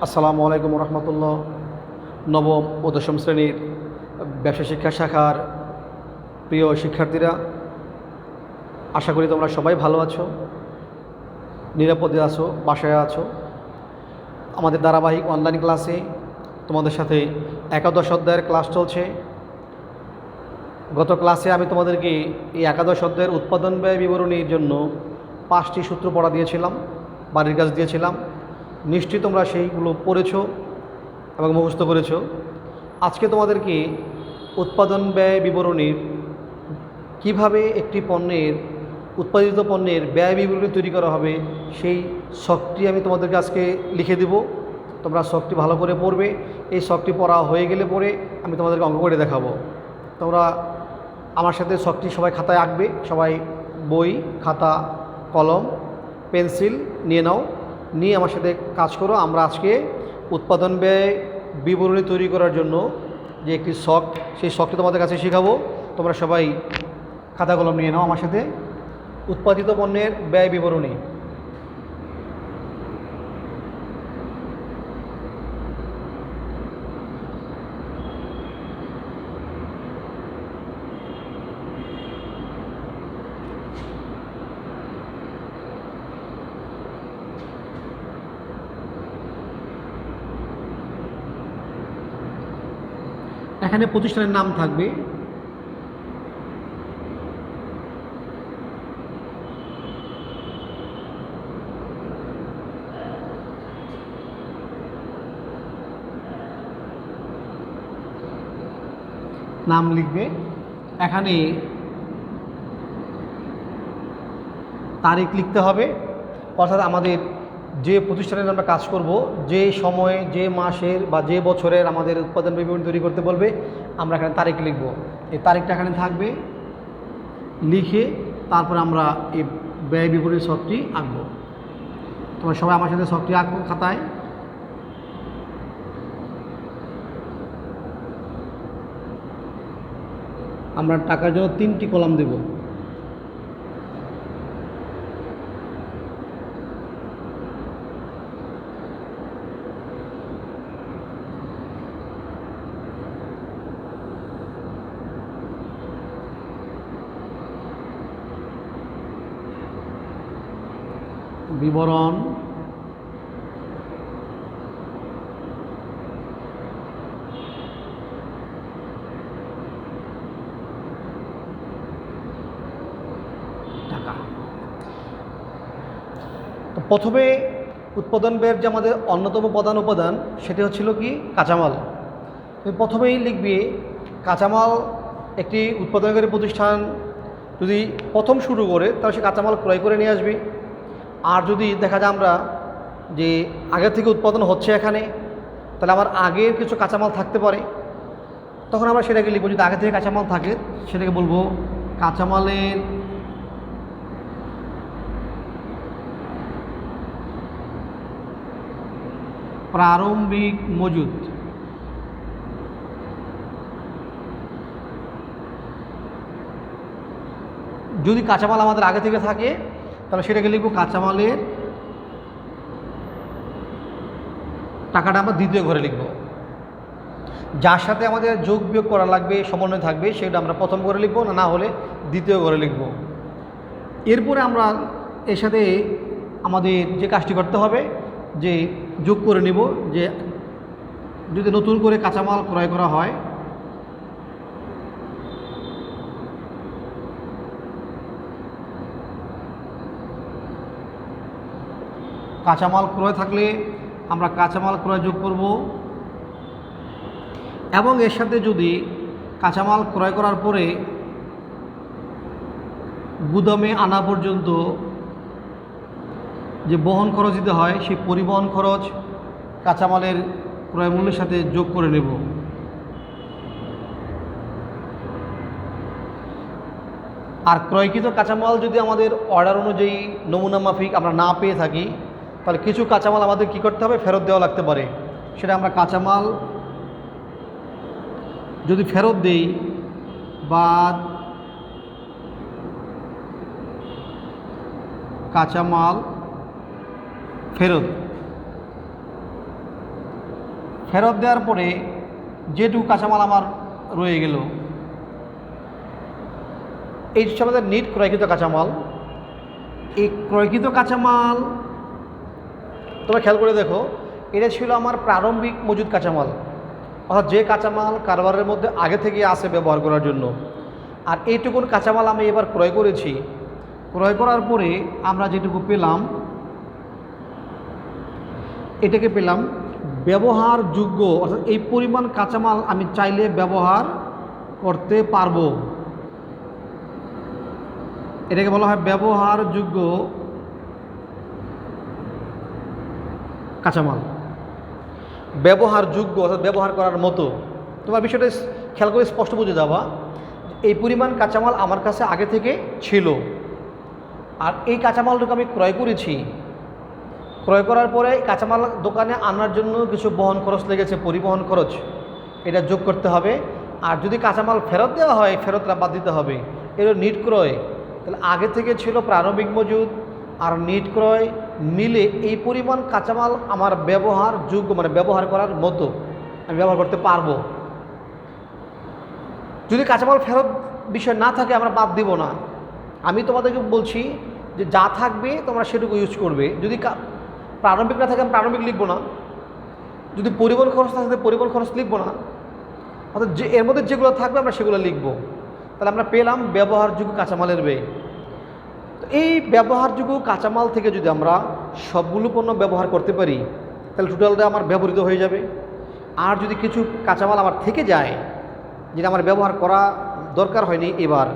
আসসালামু আলাইকুম রহমতুল্লাহ। নবম ও দশম শ্রেণীর ব্যবসা শিক্ষা শাখার প্রিয় শিক্ষার্থীরা, আশা করি তোমরা সবাই ভালো আছো, নিরাপদে আছো, বাসায় আছো। আমাদের ধারাবাহিক অনলাইন ক্লাসে তোমাদের সাথে একাদশ অধ্যায়ের ক্লাস চলছে। গত ক্লাসে আমি তোমাদেরকে এই একাদশ অধ্যায়ের উৎপাদন ব্যয় বিবরণীর জন্য 5টি সূত্র পড়া দিয়েছিলাম, বাড়ির কাজ দিয়েছিলাম। নিশ্চয়ই তোমরা সেইগুলো পড়েছো এবং মুখস্থ করেছো। আজকে তোমাদেরকে উৎপাদন ব্যয় বিবরণীর কিভাবে একটি পণ্যের উৎপাদিত পণ্যের ব্যয় বিবরণী তৈরি করা হবে সেই শখটি আমি তোমাদেরকে আজকে লিখে দেব। তোমরা শখটি ভালো করে পড়বে। এই শখটি পড়া হয়ে গেলে পরে আমি তোমাদেরকে অঙ্ক করে দেখাবো। তোমরা আমার সাথে শখটি সবাই খাতায় আঁকবে। সবাই বই, খাতা, কলম, পেন্সিল নিয়ে নাও, নিয়ে আমার সাথে কাজ করো। আমরা আজকে উৎপাদন ব্যয় বিবরণী তৈরি করার জন্য যে একটি শখ, সেই শখটি তোমাদের কাছে শেখাবো। তোমরা সবাই খাতা কলম নিয়ে নাও আমার সাথে। উৎপাদিত পণ্যের ব্যয় বিবরণী। এখানে প্রতিষ্ঠানের নাম থাকবে। নাম লিখবে। এখানে তারিখ লিখতে হবে, অর্থাৎ আমাদের যে প্রতিষ্ঠানে আমরা কাজ করব, যে সময়ে, যে মাসের বা যে বছরের আমাদের উৎপাদন বিবরণী তৈরি করতে বলবে, আমরা এখানে তারিখ লিখব। এই তারিখটা এখানে থাকবে। লিখে তারপর আমরা এই ব্যয় বিবরণী শখটি আঁকবো। তোমরা সবাই আমার সাথে শখটি আঁকবো খাতায়। আমরা টাকার জন্য 3টি কলাম দেব। বিবরণ, টাকা। তো প্রথমে উৎপাদন ব্যয়ের যে আমাদের অন্যতম প্রধান উপাদান, সেটি হচ্ছিল কি কাঁচামাল। তুমি প্রথমেই লিখবে কাঁচামাল। একটি উৎপাদনকারী প্রতিষ্ঠান যদি প্রথম শুরু করে, তাহলে সে কাঁচামাল ক্রয় করে নিয়ে আসবে। আর যদি দেখা যায় আমরা যে আগে থেকে উৎপাদন হচ্ছে এখানে, তাহলে আমার আগের কিছু কাঁচামাল থাকতে পারে, তখন আমরা সেটাকে লিখবো। যদি আগে থেকে কাঁচামাল থাকে, সেটাকে বলবো কাঁচামালের প্রারম্ভিক মজুদ। যদি কাঁচামাল আমাদের আগে থেকে থাকে, তাহলে সেটাকে লিখবো কাঁচামালের টাকাটা আমরা দ্বিতীয় ঘরে লিখব। যার সাথে আমাদের যোগ বিয়োগ করা লাগবে, সমন্বয় থাকবে, সেটা আমরা প্রথম ঘরে লিখব, না হলে দ্বিতীয় ঘরে লিখব। এরপরে আমরা এর সাথে আমাদের যে কাজটি করতে হবে, যে যোগ করে নিব, যে যদি নতুন করে কাঁচামাল ক্রয় করা হয়, কাঁচামাল ক্রয় থাকলে আমরা কাঁচামাল ক্রয় যোগ করব। এবং এর সাথে যদি কাঁচামাল ক্রয় করার পরে গুদামে আনা পর্যন্ত যে বহন খরচ দিতে হয়, সেই পরিবহন খরচ কাঁচামালের ক্রয় মূল্যের সাথে যোগ করে নেব। আর ক্রয়কৃত কাঁচামাল যদি আমাদের অর্ডার অনুযায়ী নমুনা মাফিক আমরা না পেয়ে থাকি, তাহলে কিছু কাঁচামাল আমাদের কী করতে হবে, ফেরত দেওয়া লাগতে পারে। সেটা আমরা কাঁচামাল যদি ফেরত দেই বা কাঁচামাল ফেরত, ফেরত দেওয়ার পরে যেটুকু কাঁচামাল আমার রয়ে গেল, এই আমাদের নিট ক্রয়কৃত কাঁচামাল। এই ক্রয়কৃত কাঁচামাল তোমরা খেয়াল করে দেখো, এটা ছিল আমার প্রারম্ভিক মজুদ কাঁচামাল, অর্থাৎ যে কাঁচামাল কারবারের মধ্যে আগে থেকে আসে ব্যবহার করার জন্য। আর এইটুকুন কাঁচামাল আমি এবার ক্রয় করেছি। ক্রয় করার পরে আমরা যেটুকু পেলাম, এটাকে পেলাম ব্যবহারযোগ্য, অর্থাৎ এই পরিমাণ কাঁচামাল আমি চাইলে ব্যবহার করতে পারবো। এটাকে বলা হয় ব্যবহারযোগ্য কাঁচামাল। ব্যবহারযোগ্য অর্থাৎ ব্যবহার করার মতো। তোমার বিষয়টা খেয়াল করে স্পষ্ট বুঝে যাওয়া, এই পরিমাণ কাঁচামাল আমার কাছে আগে থেকে ছিল, আর এই কাঁচামালটুকু আমি ক্রয় করেছি। ক্রয় করার পরে কাঁচামাল দোকানে আনার জন্য কিছু বহন খরচ লেগেছে, পরিবহন খরচ, এটা যোগ করতে হবে। আর যদি কাঁচামাল ফেরত দেওয়া হয়, ফেরতটা বাদ দিতে হবে। এটা নিট ক্রয়। তাহলে আগে থেকে ছিল প্রারম্ভিক মজুদ আর নিট ক্রয় মিলে এই পরিমাণ কাঁচামাল আমার ব্যবহারযোগ্য, মানে ব্যবহার করার মতো, আমি ব্যবহার করতে পারবো। যদি কাঁচামাল ফেরত বিষয় না থাকে আমরা বাদ দিব না। আমি তোমাদেরকে বলছি যে যা থাকবে তোমরা সেটুকু ইউজ করবে। যদি প্রারম্ভিক না থাকে আমি প্রারম্ভিক লিখবো না, যদি পরিবহন খরচ থাকে পরিবহন খরচ লিখবো না, অর্থাৎ যে এর মধ্যে যেগুলো থাকবে আমরা সেগুলো লিখবো। তাহলে আমরা পেলাম ব্যবহারযোগ্য কাঁচামালের ব্যয়। তো এই ব্যবহারযোগ্য কাঁচামাল থেকে যদি আমরা সবগুলো পণ্য ব্যবহার করতে পারি, তাহলে টোটালটা আমার ব্যবহৃত হয়ে যাবে। আর যদি কিছু কাঁচামাল আমার থেকে যায়, যেটা আমার ব্যবহার করা দরকার হয়নি, এবার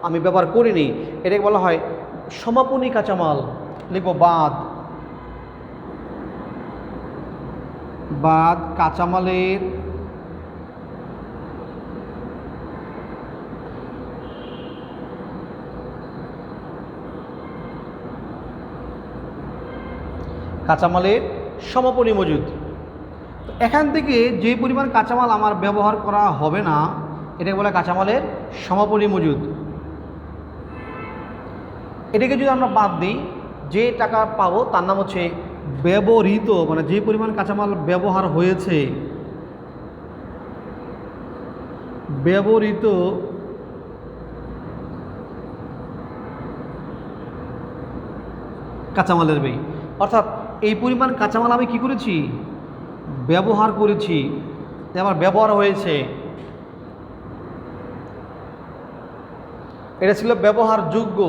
আমি ব্যবহার করিনি, এটাকে বলা হয় সমাপনী কাঁচামাল। লিখব বাদ। বাদ কাঁচামালের সমাপনী মজুদ। এখান থেকে যে পরিমাণ কাঁচামাল আমার ব্যবহার করা হবে না, এটাকে বলে কাঁচামালের সমাপনী মজুদ। এটাকে যদি আমরা বাদ দিই, যে টাকা পাবো তার নাম হচ্ছে ব্যবহৃত, মানে যে পরিমাণ কাঁচামাল ব্যবহার হয়েছে, ব্যবহৃত কাঁচামালের ব্যয়। অর্থাৎ এই পরিমাণ কাঁচামাল আমি কি করেছি, ব্যবহার করেছি, আমার ব্যবহার হয়েছে, এটা ছিল ব্যবহারযোগ্য।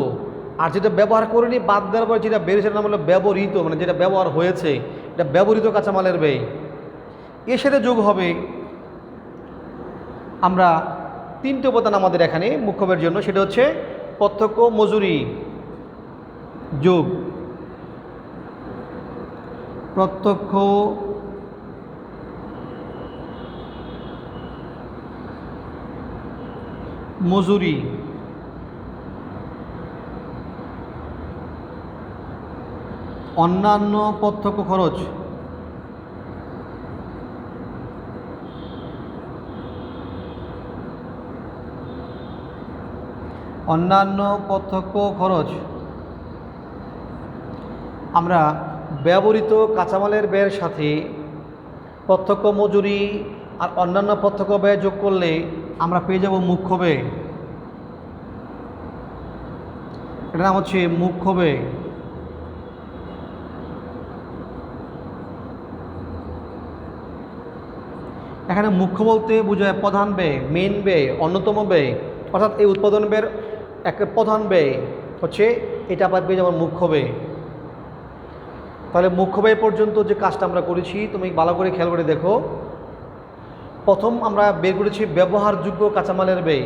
আর যেটা ব্যবহার করিনি বাদ দেওয়ার পরে যেটা বেরিয়েছে নাম হলো ব্যবহৃত, মানে যেটা ব্যবহার হয়েছে, এটা ব্যবহৃত কাঁচামালের ব্যয়। এর সাথে যোগ হবে আমরা তিনটে উপাদান আমাদের এখানে মুখ্য ব্যয়ের জন্য, সেটা হচ্ছে প্রত্যক্ষ মজুরি যোগ প্রত্যক্ষ মজুরি, অন্যান্য প্রত্যক্ষ খরচ। অন্যান্য প্রত্যক্ষ খরচ আমরা ব্যবহৃত কাঁচামালের ব্যয়ের সাথে প্রত্যক্ষ মজুরি আর অন্যান্য প্রত্যক্ষ ব্যয় যোগ করলে আমরা পেয়ে যাব মুখ্য ব্যয়। এটার নাম হচ্ছে মুখ্য ব্যয়। এখানে মুখ্য বলতে বোঝায় প্রধান ব্যয়, মেইন ব্যয়, অন্যতম ব্যয়। অর্থাৎ এই উৎপাদন ব্যয়ের একটা প্রধান ব্যয় হচ্ছে এটা আবার পেয়ে যাবো মুখ্য ব্যয়। তাহলে মুখ্য ব্যয় পর্যন্ত যে কাজটা আমরা করেছি তুমি ভালো করে খেয়াল করে দেখো। প্রথম আমরা বের করেছি ব্যবহারযোগ্য কাঁচামালের ব্যয়,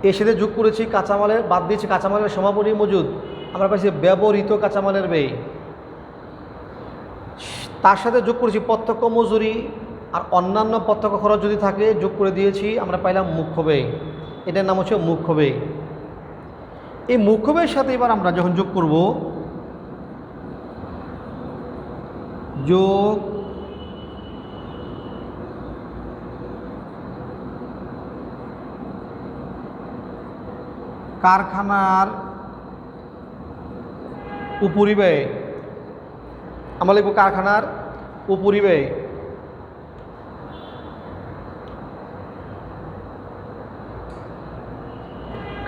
এর সাথে যোগ করেছি কাঁচামালের, বাদ দিয়েছি কাঁচামালের সমাপনী মজুদ, আমরা পাইছি ব্যবহৃত কাঁচামালের ব্যয়। তার সাথে যোগ করেছি প্রত্যক্ষ মজুরি আর অন্যান্য প্রত্যক্ষ খরচ যদি থাকে যোগ করে দিয়েছি, আমরা পাইলাম মুখ্য ব্যয়। এটার নাম হচ্ছে মুখ্য ব্যয়। এই মুখ্য ব্যয়ের সাথে এবার আমরা যখন যোগ করব, যোগ কারখানার উপরিব্যয়, আমরা লিখব কারখানার উপরিব্যয়।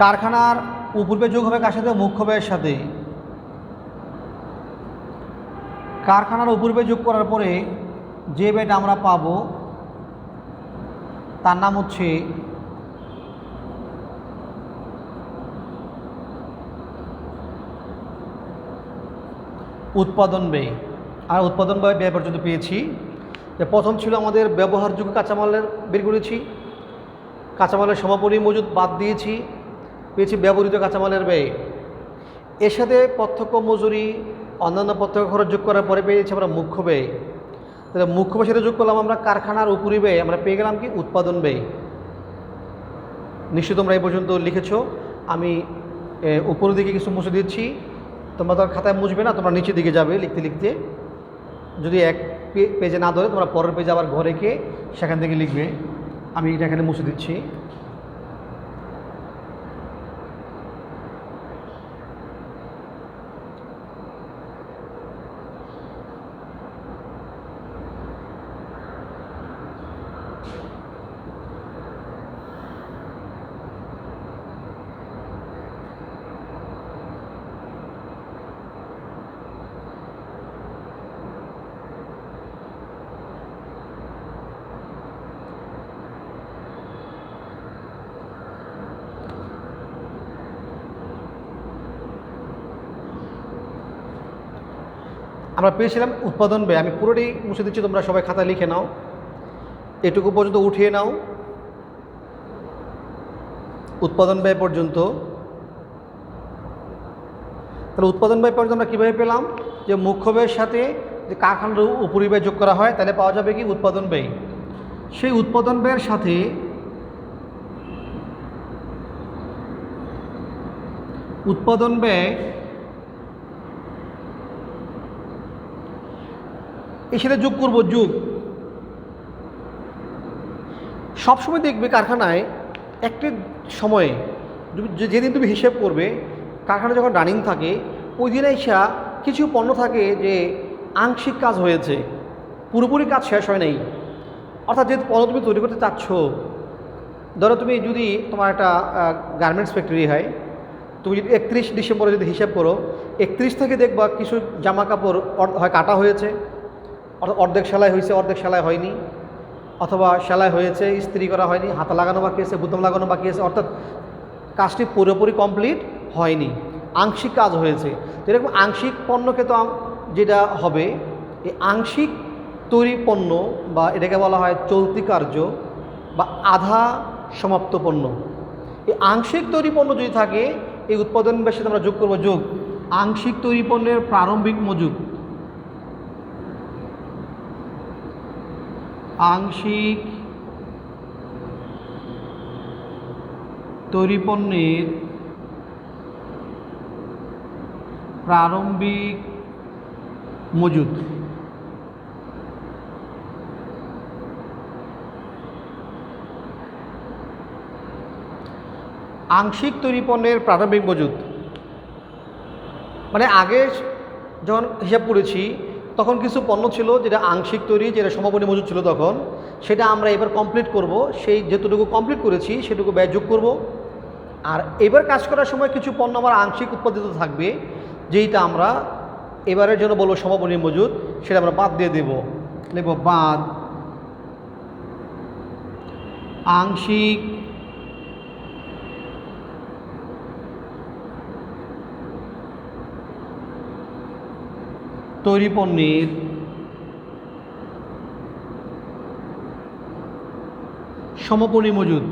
কারখানার উপর ব্যয় যোগ হবে কার সাথে? মুখ্য ব্যয়ের সাথে। কারখানার উপর ব্যয় যোগ করার পরে যে ব্যয়টা আমরা পাবো তার নাম হচ্ছে উৎপাদন ব্যয়। আর উৎপাদন ব্যয় পর্যন্ত পেয়েছি। যে প্রথম ছিল আমাদের ব্যবহারযোগ্য কাঁচামালের বের করেছি, কাঁচামালের সমাপনী মজুদ বাদ দিয়েছি, পেয়েছি ব্যবহৃত কাঁচামালের ব্যয়। এর সাথে প্রত্যক্ষ মজুরি অন্যান্য প্রত্যক্ষ খরচ যোগ করার পরে পেয়েছি আমরা মুখ্য ব্যয়। তাহলে মুখ্য ব্যয়ের সাথে যোগ করলাম আমরা কারখানার উপরি ব্যয়, আমরা পেয়ে গেলাম কি? উৎপাদন ব্যয়। নিশ্চয়ই তোমরা এই পর্যন্ত লিখেছো। আমি উপরের দিকে কিছু মুছে দিচ্ছি, তোমরা তো খাতায় মুছবে না, তোমরা নিচের দিকে যাবে লিখতে লিখতে। যদি এক পেজে না ধরে তোমরা পরের পেজে আবার ঘরে গিয়ে সেখান থেকে লিখবে। আমি এটা এখানে মুছে দিচ্ছি। আমরা পেয়েছিলাম উৎপাদন ব্যয়। আমি পুরোটাই মুছে দিচ্ছি, তোমরা সবাই খাতা লিখে নাও, এটুকু পর্যন্ত উঠিয়ে নাও, উৎপাদন ব্যয় পর্যন্ত। তাহলে উৎপাদন ব্যয় পর্যন্ত আমরা কীভাবে পেলাম? যে মুখ্য ব্যয়ের সাথে যে কারখানার উপরি ব্যয় যোগ করা হয়, তাহলে পাওয়া যাবে কি? উৎপাদন ব্যয়। সেই উৎপাদন ব্যয়ের সাথে উৎপাদন ব্যয় এর সাথে যোগ করবো যোগ। সবসময় দেখবে কারখানায় একটি সময়ে যেদিন তুমি হিসেব করবে কারখানা যখন রানিং থাকে, ওই দিনে এসা কিছু পণ্য থাকে যে আংশিক কাজ হয়েছে, পুরোপুরি কাজ শেষ হয় নাই। অর্থাৎ যেহেতু পণ্য তুমি তৈরি করতে চাচ্ছ, ধরো তুমি যদি তোমার একটা গার্মেন্টস ফ্যাক্টরি হয়, তুমি যদি 31 ডিসেম্বরে যদি হিসাব করো, 31 থেকে দেখবা কিছু জামা কাপড় হয় কাটা হয়েছে, অর্ধেক সেলাই হয়েছে, অর্ধেক সেলাই হয়নি, অথবা সেলাই হয়েছে ইস্ত্রি করা হয়নি, হাতা লাগানো বাকি আছে, বুতাম লাগানো বাকি আছে, অর্থাৎ কাজটি পুরোপুরি কমপ্লিট হয়নি, আংশিক কাজ হয়েছে। তো এরকম আংশিক পণ্যকে তো যেটা হবে, এই আংশিক তৈরি পণ্য বা এটাকে বলা হয় চলতি কার্য বা আধা সমাপ্ত পণ্য। এই আংশিক তৈরি পণ্য যদি থাকে, এই উৎপাদন ব্যয়ের সাথে আমরা যোগ করবো যোগ আংশিক তৈরি পণ্যের প্রারম্ভিক মজুদ। আংশিক তৈরি পণ্যের প্রারম্ভিক মজুদ। আংশিক তৈরি পণ্যের প্রারম্ভিক মজুদ মানে আগে যখন হিসাব করেছি তখন কিছু পণ্য ছিল যেটা আংশিক তৈরি, যেটা সমাপনী মজুদ ছিল তখন, সেটা আমরা এবার কমপ্লিট করব। সেই যেটুকু কমপ্লিট করেছি সেটুকু ব্যয় যোগ করব। আর এবার কাজ করার সময় কিছু পণ্য আমার আংশিক উৎপাদিত থাকবে, যেইটা আমরা এবারের জন্য বলবো সমাপনী মজুদ, সেটা আমরা বাদ দিয়ে দেব। লিখব বাদ আংশিক তৈরি পণ্যের সমাপনী মজুদ।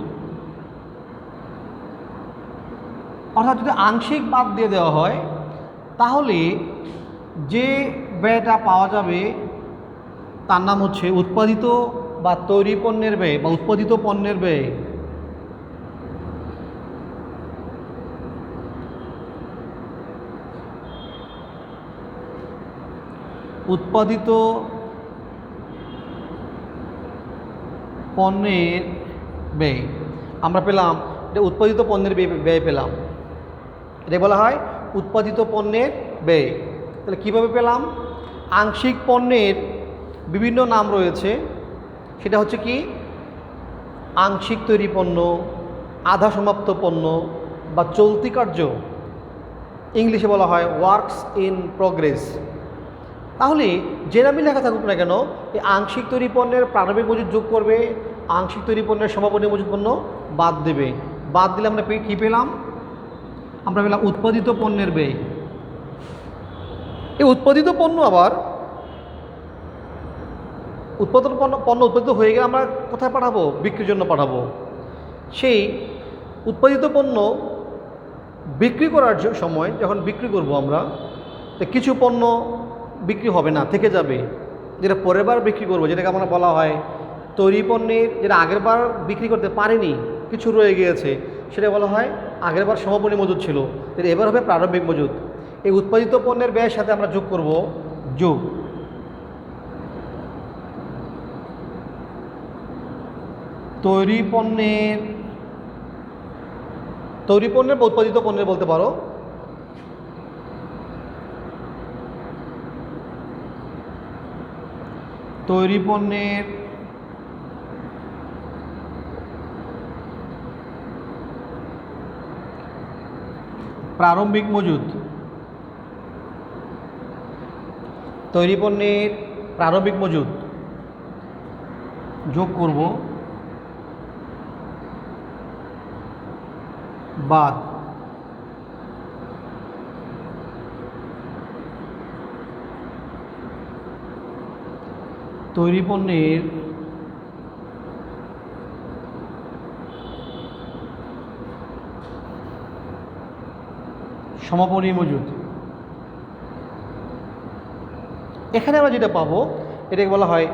অর্থাৎ যদি আংশিক বাদ দিয়ে দেওয়া হয় তাহলে যে ব্যয়টা পাওয়া যাবে তার নাম হচ্ছে উৎপাদিত বা তৈরি পণ্যের ব্যয় বা উৎপাদিত পণ্যের ব্যয়। উৎপাদিত পণ্যের ব্যয় আমরা পেলাম, এটা উৎপাদিত পণ্যের ব্যয় পেলাম, এটা বলা হয় উৎপাদিত পণ্যের ব্যয়। তাহলে কীভাবে পেলাম? আংশিক পণ্যের বিভিন্ন নাম রয়েছে, সেটা হচ্ছে কি আংশিক তৈরি পণ্য, আধা সমাপ্ত পণ্য, বা চলতি কার্য, ইংলিশে বলা হয় ওয়ার্কস ইন প্রোগ্রেস। তাহলে যে নামই লেখা থাকুক না কেন, এই আংশিক তৈরি পণ্যের প্রারম্ভিক মজুদ যোগ করবে, আংশিক তৈরি পণ্যের সমাপনী মজুদ পণ্য বাদ দেবে। বাদ দিলে আমরা কী পেলাম? আমরা পেলাম উৎপাদিত পণ্যের ব্যয়। এই উৎপাদিত পণ্য আবার পণ্য উৎপাদিত হয়ে গেলে আমরা কোথায় পাঠাবো? বিক্রির জন্য পাঠাবো। সেই উৎপাদিত পণ্য বিক্রি করার সময় যখন বিক্রি করব আমরা, তো কিছু পণ্য বিক্রি হবে না, থেকে যাবে, যেটা পরের বার বিক্রি করবো, যেটাকে আমরা বলা হয় তৈরি পণ্যের, যেটা আগের বার বিক্রি করতে পারিনি, কিছু রয়ে গিয়েছে, সেটা বলা হয় আগের বার সমাপনী মজুদ ছিল, যেটা এবার হবে প্রারম্ভিক মজুদ। এই উৎপাদিত পণ্যের ব্যয়ের সাথে আমরা যোগ করব যোগ তৈরি পণ্যের বা উৎপাদিত পণ্যের বলতে পারো, তৈরি পণ্যের প্রারম্ভিক মজুদ, তৈরি পণ্যের প্রারম্ভিক মজুদ যোগ করব বাদ তৈরি পণ্যের সমাপনী মজুদ। এখানে আমরা যেটা পাবো এটাকে বলা হয়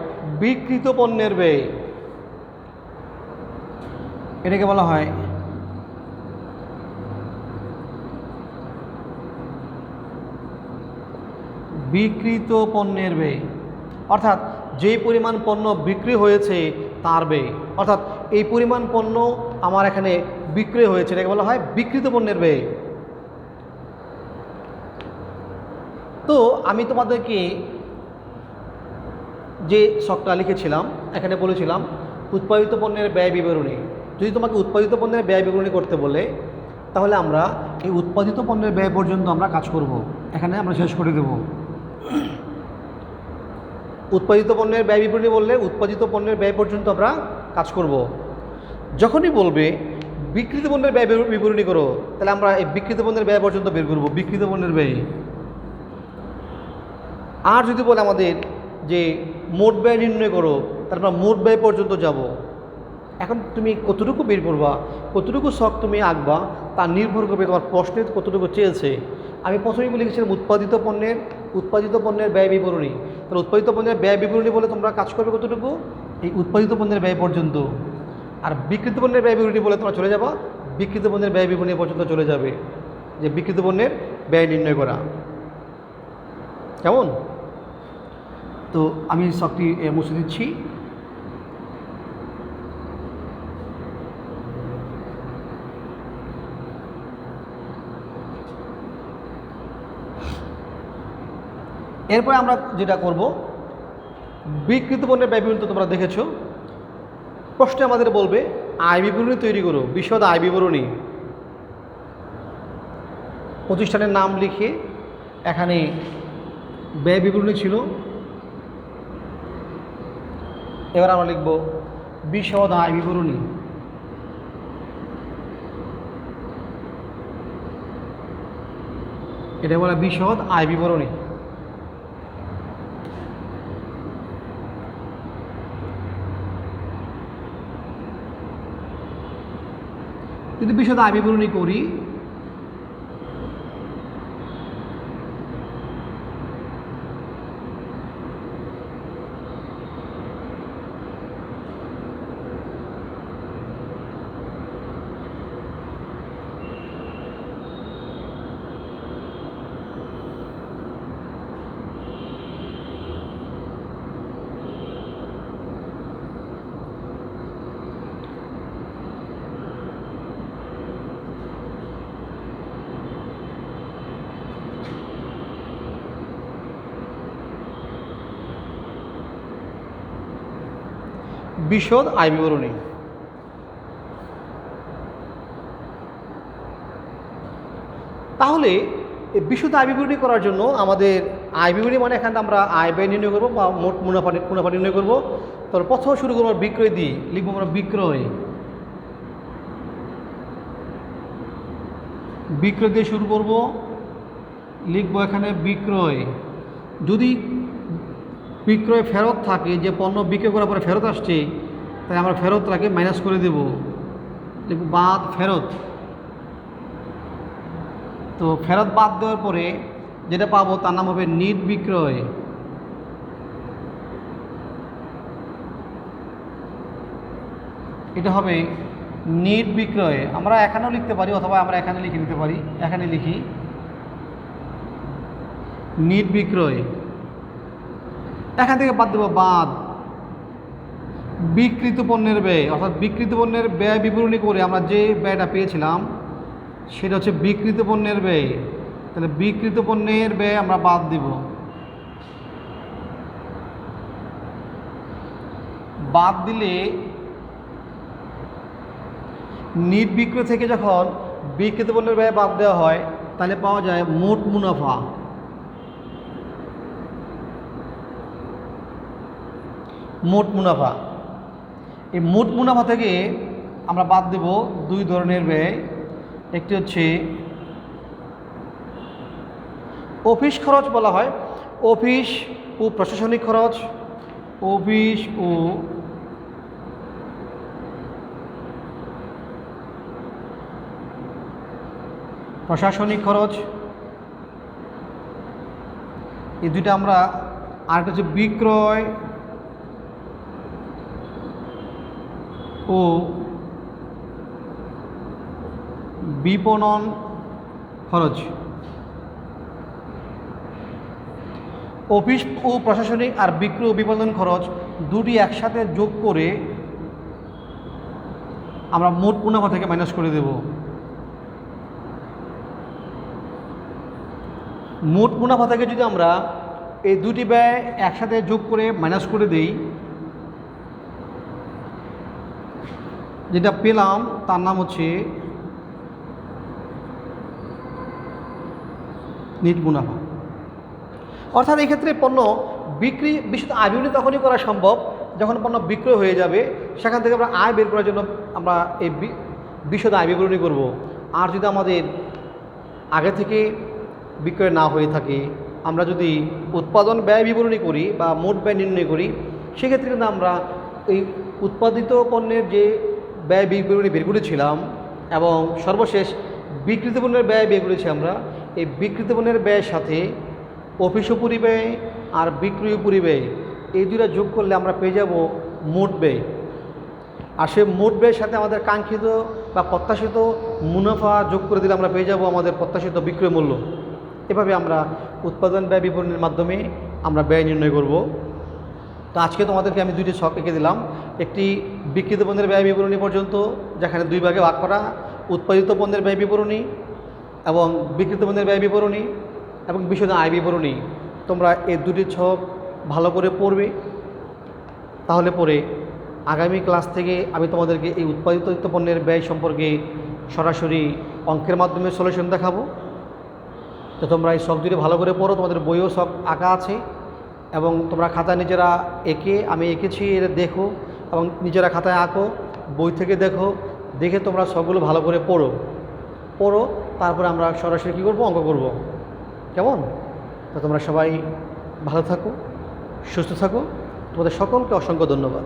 বিক্রিত পণ্যের ব্যয়। এটাকে বলা হয় বিক্রিত পণ্যের ব্যয়, অর্থাৎ যেই পরিমাণ পণ্য বিক্রি হয়েছে তার ব্যয়, অর্থাৎ এই পরিমাণ পণ্য আমার এখানে বিক্রি হয়েছে, এটাকে বলা হয় বিক্রিত পণ্যের ব্যয়। তো আমি তোমাদেরকে যে শখটা লিখেছিলাম, এখানে বলেছিলাম উৎপাদিত পণ্যের ব্যয় বিবরণী। যদি তোমাকে উৎপাদিত পণ্যের ব্যয় বিবরণী করতে বলে, তাহলে আমরা এই উৎপাদিত পণ্যের ব্যয় পর্যন্ত আমরা কাজ করব, এখানে আমরা শেষ করে দেব। উৎপাদিত পণ্যের ব্যয় বিবরণী বললে উৎপাদিত পণ্যের ব্যয় পর্যন্ত আমরা কাজ করব। যখনই বলবে বিক্রিত পণ্যের ব্যয় বিবরণী করো, তাহলে আমরা এই বিক্রিত পণ্যের ব্যয় পর্যন্ত বের করব, বিক্রিত পণ্যের ব্যয়। আর যদি বলে আমাদের যে মোট ব্যয় নির্ণয় করো, তাহলে আমরা মোট ব্যয় পর্যন্ত যাব। এখন তুমি কতটুকু বের করবা, কতটুকু শখ তুমি আঁকবা, তা নির্ভর করবে তোমার প্রশ্নে কতটুকু চেয়েছে। আমি প্রথমেই বলে গেছিলাম উৎপাদিত পণ্যের ব্যয় বিবরণী। তাহলে উৎপাদিত পণ্যের ব্যয় বিবরণী বলে তোমরা কাজ করবে কতটুকু? এই উৎপাদিত পণ্যের ব্যয় পর্যন্ত। আর বিক্রিত পণ্যের ব্যয় বিবরণী বলে তোমরা চলে যাবা বিক্রিত পণ্যের ব্যয় বিবরণী পর্যন্ত চলে যাবে, যে বিক্রিত পণ্যের ব্যয় নির্ণয় করা। কেমন? তো আমি শখটি মুছে দিচ্ছি। এরপরে আমরা যেটা করব, বিক্রিত পণ্যের ব্যয় বিবরণী তো তোমরা দেখেছো। প্রশ্নে আমাদের বলবে আয় বিবরণী তৈরি করো, বিশদ আয় বিবরণী। প্রতিষ্ঠানের নাম লিখে এখানে ব্যয় বিবরণী ছিল, এবার আমরা লিখব বিশদ আয় বিবরণী। এটা বলে বিশদ আয় বিবরণী। যদি বিশদ আয় বিবরণী করি, বিশদ আয় বিবরণী। তাহলে এই বিশুদ্ধ আয় বিবরণী করার জন্য আমাদের আয় বিবরণী মানে এখানে আমরা আয় ব্যয় নির্ণয় করবো বা মোট মুনাফা নির্ণয় করবো। তাহলে প্রথম শুরু করবো বিক্রয় দিয়ে, লিখবো আমরা বিক্রয়। বিক্রয় দিয়ে শুরু করব, লিখবো এখানে বিক্রয়। যদি বিক্রয় ফেরত থাকে, যে পণ্য বিক্রয় করার পরে ফেরত আসছে, তাই আমরা ফেরতটাকে মাইনাস করে দেব, লিখব বাদ ফেরত। তো ফেরত বাদ দেওয়ার পরে যেটা পাবো তার নাম হবে নিট বিক্রয়। এটা হবে নিট বিক্রয়। আমরা এখানেও লিখতে পারি অথবা আমরা এখানে লিখে নিতে পারি। এখানে লিখি নিট বিক্রয়। এখান থেকে বাদ দেবো বাদ বিক্রিত পণ্যের ব্যয়, অর্থাৎ বিক্রিত পণ্যের ব্যয় বিবরণী করে আমরা যে ব্যয়টা পেয়েছিলাম সেটা হচ্ছে বিক্রিত পণ্যের ব্যয়। তাহলে বিক্রিত পণ্যের ব্যয় আমরা বাদ দিব। বাদ দিলে নিট বিক্রয় থেকে যখন বিক্রিত পণ্যের ব্যয় বাদ দেওয়া হয় তাহলে পাওয়া যায় মোট মুনাফা। মোট মুনাফা, এই মোট মুনাফা থেকে আমরা বাদ দেব দুই ধরনের ব্যয়। একটি হচ্ছে অফিস খরচ বলা হয়, অফিস ও প্রশাসনিক খরচ। অফিস ও প্রশাসনিক খরচ, এই দুইটা আমরা। আরেকটা হচ্ছে বিক্রয় ও বিপণন খরচ। অফিস ও প্রশাসনিক আর বিক্রয় ও বিপণন খরচ দুটি একসাথে যোগ করে আমরা মোট মুনাফা থেকে মাইনাস করে দেব। মোট মুনাফা থেকে যদি আমরা এই দুটি ব্যয় একসাথে যোগ করে মাইনাস করে দেই, যেটা পেলাম তার নাম হচ্ছে নিট মুনাফা। অর্থাৎ এই ক্ষেত্রে পণ্য বিক্রি বিশুদ্ধ আয় বিবরণী তখনই করা সম্ভব যখন পণ্য বিক্রয় হয়ে যাবে, সেখান থেকে আমরা আয় বের করার জন্য আমরা এই বিশুদ্ধ আয় বিবরণী করব। আর যদি আমাদের আগে থেকে বিক্রয় না হয়ে থাকে, আমরা যদি উৎপাদন ব্যয় বিবরণী করি বা মোট ব্যয় নির্ণয় করি, সেক্ষেত্রে কিন্তু আমরা এই উৎপাদিত পণ্যের যে ব্যয় বিবরণী বের করেছিলাম এবং সর্বশেষ বিক্রিত পণ্যের ব্যয় বের করেছি, আমরা এই বিক্রিত পণ্যের ব্যয়ের সাথে অফিস পরিব্যয় আর বিক্রয় পরিব্যয় এই দুইটা যোগ করলে আমরা পেয়ে যাব মোট ব্যয়। আর সেই মোট ব্যয়ের সাথে আমাদের কাঙ্ক্ষিত বা প্রত্যাশিত মুনাফা যোগ করে দিলে আমরা পেয়ে যাব আমাদের প্রত্যাশিত বিক্রয় মূল্য। এভাবে আমরা উৎপাদন ব্যয় বিবরণীর মাধ্যমে আমরা ব্যয় নির্ণয় করব। তো আজকে তোমাদেরকে আমি দুইটি ছক এঁকে দিলাম। একটি বিক্রিত পণ্যের ব্যয় বিবরণী পর্যন্ত, যেখানে দুই ভাগে ভাগ করা, উৎপাদিত পণ্যের ব্যয় বিবরণী এবং বিক্রিত পণ্যের ব্যয় বিবরণী এবং বিশুদ্ধ আয় বিবরণী। তোমরা এই দুটি ছক ভালো করে পড়বে, তাহলে পরে আগামী ক্লাস থেকে আমি তোমাদেরকে এই উৎপাদিত পণ্যের ব্যয় সম্পর্কে সরাসরি অঙ্কের মাধ্যমে সলিউশন দেখাবো। তো তোমরা এই ছক দুটি ভালো করে পড়ো, তোমাদের বইও ছক আঁকা আছে এবং তোমরা খাতায় নিজেরা এঁকে, আমি এঁকেছি এটা দেখো এবং নিজেরা খাতায় আঁকো, বই থেকে দেখো, দেখে তোমরা ছকগুলো ভালো করে পড়ো। তারপরে আমরা সরাসরি কী করবো, অঙ্ক করব। কেমন? তো তোমরা সবাই ভালো থাকো, সুস্থ থাকো। তোমাদের সকলকে অসংখ্য ধন্যবাদ।